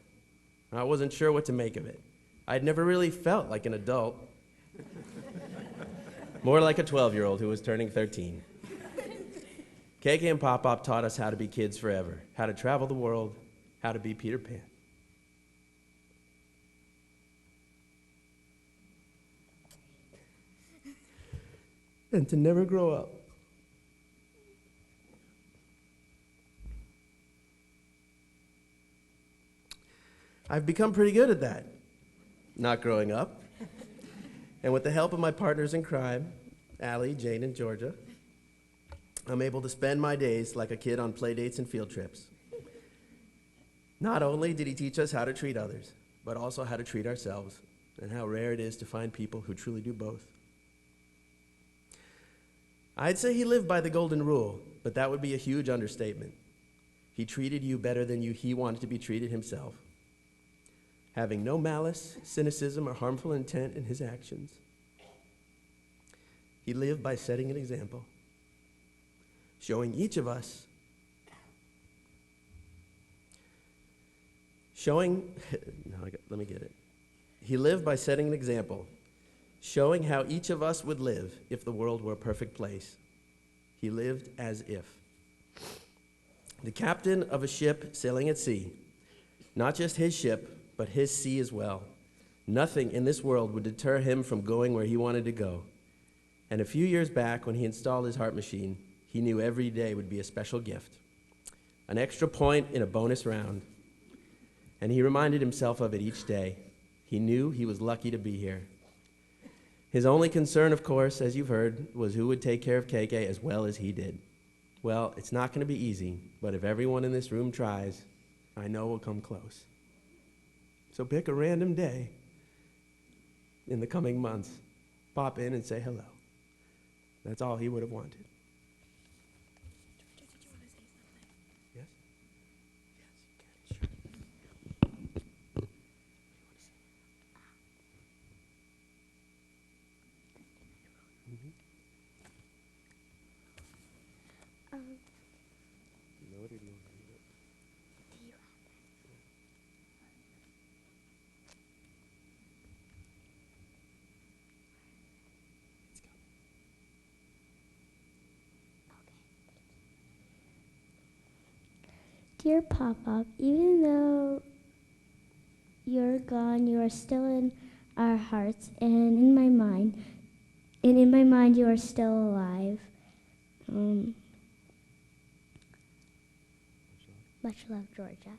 I wasn't sure what to make of it. I'd never really felt like an adult. More like a 12-year-old who was turning 13. KK and Pop-Up taught us how to be kids forever, how to travel the world, how to be Peter Pan. And to never grow up. I've become pretty good at that, not growing up. And with the help of my partners in crime, Allie, Jane, and Georgia, I'm able to spend my days like a kid on play dates and field trips. Not only did he teach us how to treat others, but also how to treat ourselves, and how rare it is to find people who truly do both. I'd say he lived by the golden rule, but that would be a huge understatement. He treated you better than he wanted to be treated himself, having no malice, cynicism, or harmful intent in his actions. He lived by setting an example, showing each of us, let me get it. He lived by setting an example, showing how each of us would live if the world were a perfect place. He lived as if. The captain of a ship sailing at sea, not just his ship, but his sea as well. Nothing in this world would deter him from going where he wanted to go. And a few years back, when he installed his heart machine, he knew every day would be a special gift, an extra point in a bonus round. And he reminded himself of it each day. He knew he was lucky to be here. His only concern, of course, as you've heard, was who would take care of KK as well as he did. Well, it's not going to be easy, but if everyone in this room tries, I know we'll come close. So pick a random day in the coming months, pop in and say hello. That's all he would have wanted. Yes? Yes, you can, sure. Dear Pop-Up, even though you're gone, you are still in our hearts and in my mind. And in my mind, you are still alive. Much love, Georgia.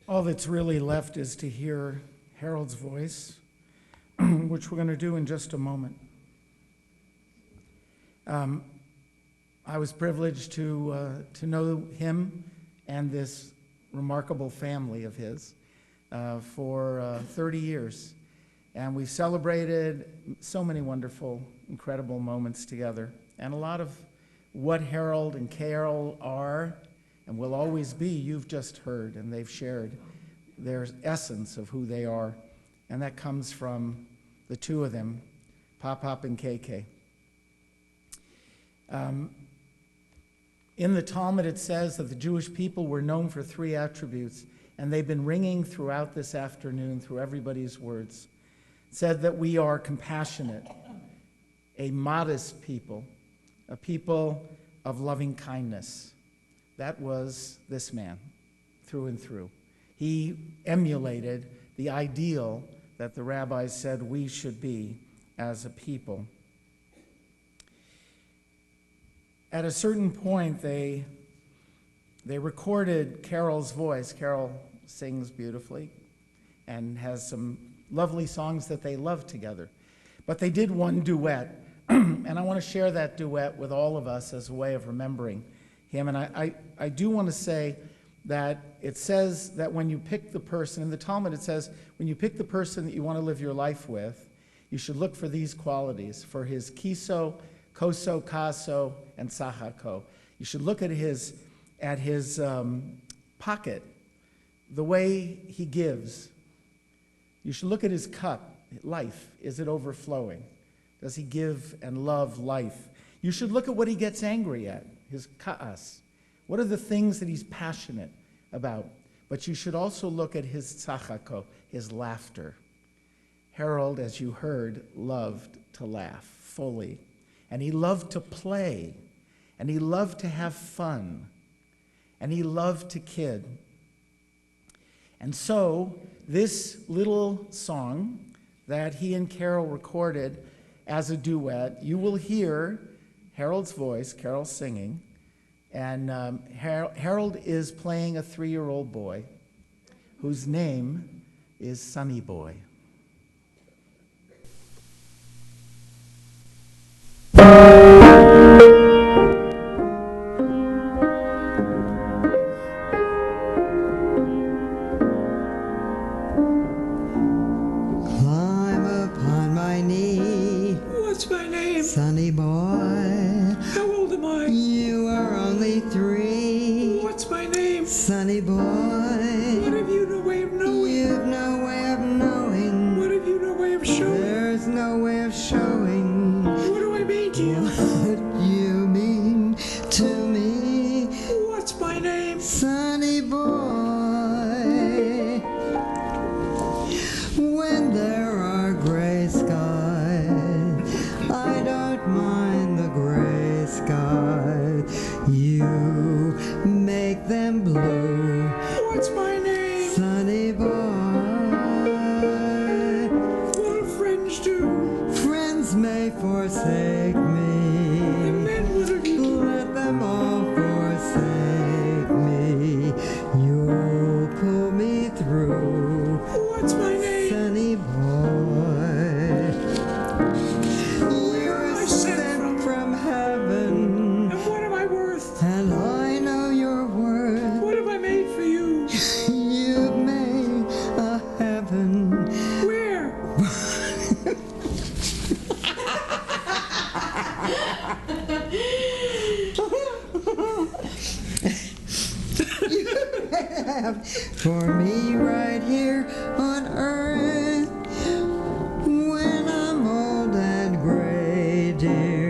All that's really left is to hear Harold's voice, which we're going to do in just a moment. I was privileged to know him and this remarkable family of his for 30 years. And we've celebrated so many wonderful, incredible moments together. And a lot of what Harold and Carol are and will always be, you've just heard, and they've shared their essence of who they are. And that comes from the two of them, Pop and KK. In the Talmud, it says that the Jewish people were known for three attributes, and they've been ringing throughout this afternoon through everybody's words. It said that we are compassionate, a modest people, a people of loving kindness. That was this man, through and through. He emulated the ideal that the rabbis said we should be as a people. At a certain point, they recorded Carol's voice. Carol sings beautifully and has some lovely songs that they love together. But they did one duet, and I want to share that duet with all of us as a way of remembering him. And I do want to say that it says that when you pick the person, in the Talmud it says, when you pick the person that you want to live your life with, you should look for these qualities, for his kiso, koso, kaso, and sahako. You should look at his pocket, the way he gives. You should look at his cup, life. Is it overflowing? Does he give and love life? You should look at what he gets angry at, his ka'as. What are the things that he's passionate about? But you should also look at his tzachako, his laughter. Harold, as you heard, loved to laugh fully. And he loved to play. And he loved to have fun. And he loved to kid. And so, this little song that he and Carol recorded as a duet, you will hear Harold's voice, Carol singing, and Harold is playing a 3-year-old boy whose name is Sunny Boy. Sunny boy. How old am I? You are only 3. What's my name? Sunny boy. What have you no way of knowing? You've no way of knowing. What have you no way of showing? There's no way of showing. What do I mean to you? What you mean to me? What's my name? Sunny boy. When there are gray skies, I don't mind the gray sky. You make them blue. What's my name? Sunny boy. What do friends do? Friends may forsake me. And then what have you done? Let them all forsake me. You'll pull me through. What's my name? Sunny boy. From heaven. And what am I worth? And I know your worth. What have I made for you? You've made a heaven. Where? You have for me right here on earth. When I'm old and gray, dear.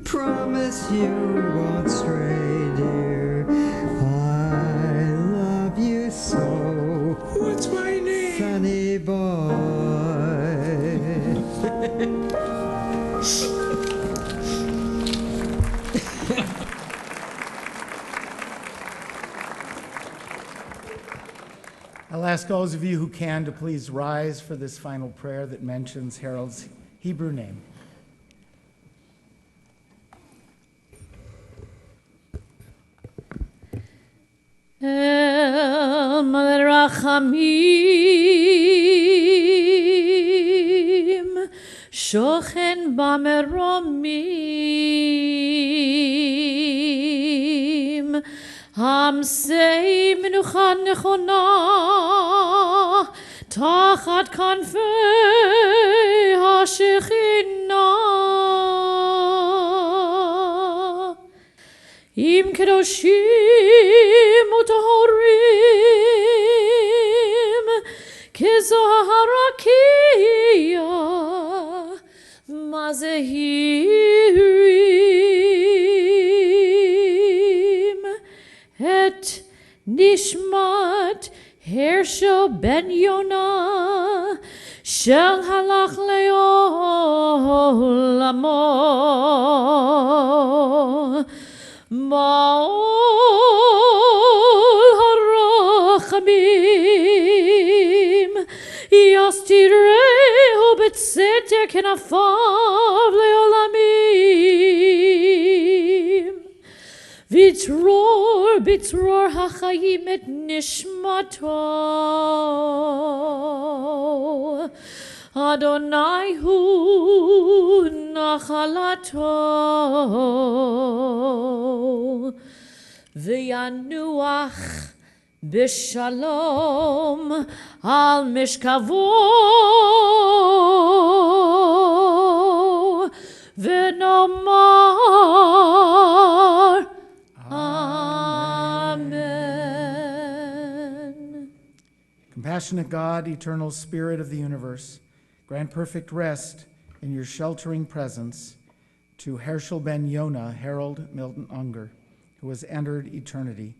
Promise you won't stray, dear. I love you so. What's my name? Sunny boy. I'll ask those of you who can to please rise for this final prayer that mentions Harold's Hebrew name. El Rachamim Shochen Bameromim Hamsei Menucha Nechona Tachat Kanfei HaShechinah Im Kedoshim Utahorim Kizoharakia Mazehirim Et Nishmat Hershel Ben Yonah Shel Halach Leolamo Ma'ol harachamim Yastirehu b'tzetek kenafav leolamim Bitzror hachayim et nishmato Adonai hu nachalato V'yanuach b'shalom al mishkavo v'nomar Amen. Compassionate God, eternal Spirit of the universe, grant perfect rest in your sheltering presence to Herschel Ben Yonah, Harold Milton Unger, who has entered eternity.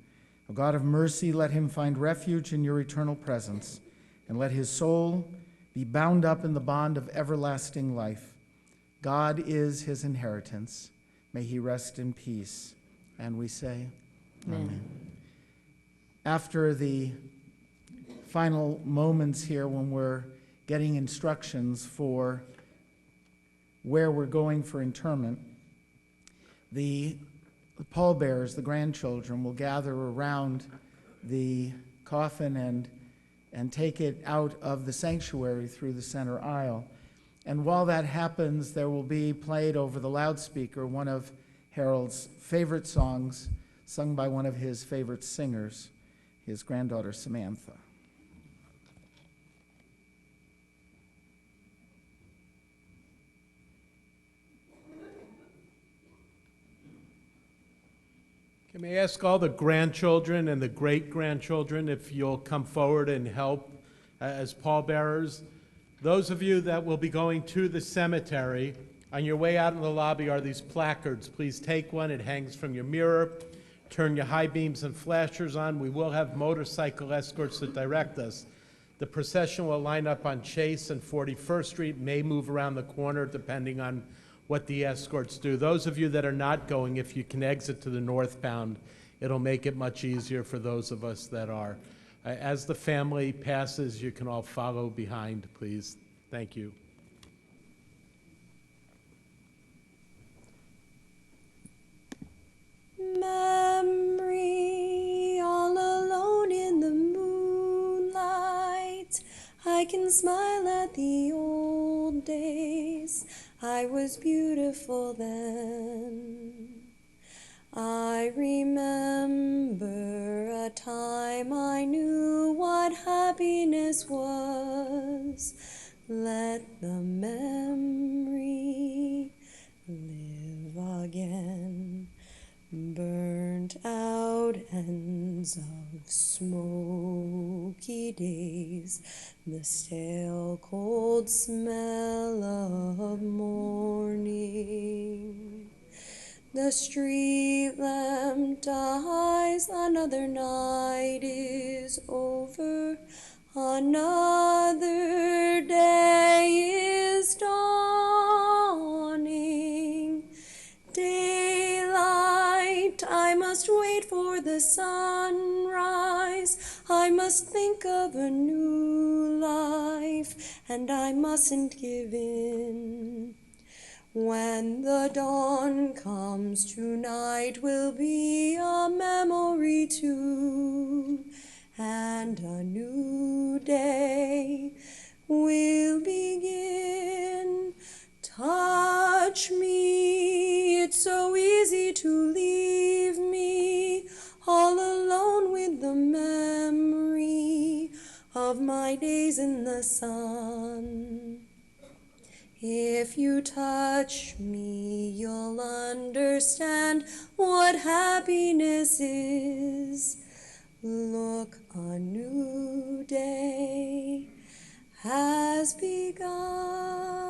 O God of mercy, let him find refuge in your eternal presence, and let his soul be bound up in the bond of everlasting life. God is his inheritance. May he rest in peace. And we say, Amen. After the final moments here when we're getting instructions for where we're going for interment, the pallbearers, the grandchildren, will gather around the coffin and take it out of the sanctuary through the center aisle. And while that happens, there will be played over the loudspeaker one of Harold's favorite songs, sung by one of his favorite singers, his granddaughter Samantha. Can I ask all the grandchildren and the great-grandchildren if you'll come forward and help as pallbearers? Those of you that will be going to the cemetery, on your way out in the lobby are these placards. Please take one. It hangs from your mirror. Turn your high beams and flashers on. We will have motorcycle escorts that direct us. The procession will line up on Chase and 41st Street, may move around the corner depending on what the escorts do. Those of you that are not going, if you can exit to the northbound, it'll make it much easier for those of us that are. As the family passes, you can all follow behind, please. Thank you. Memory, all alone in the moonlight, I can smile at the old days. I was beautiful then. I remember a time I knew what happiness was. Let the memory live again. Burnt out ends of smoky days, the stale cold smell of morning. The street lamp dies, another night is over, another day is dawning. Daylight, I must wait for the sunrise, I must think of a new life, and I mustn't give in. When the dawn comes, tonight will be a memory too. and a new day will begin. Touch me, it's so easy to leave me all alone with the memory of my days in the sun. If you touch me, you'll understand what happiness is. Look, a new day has begun.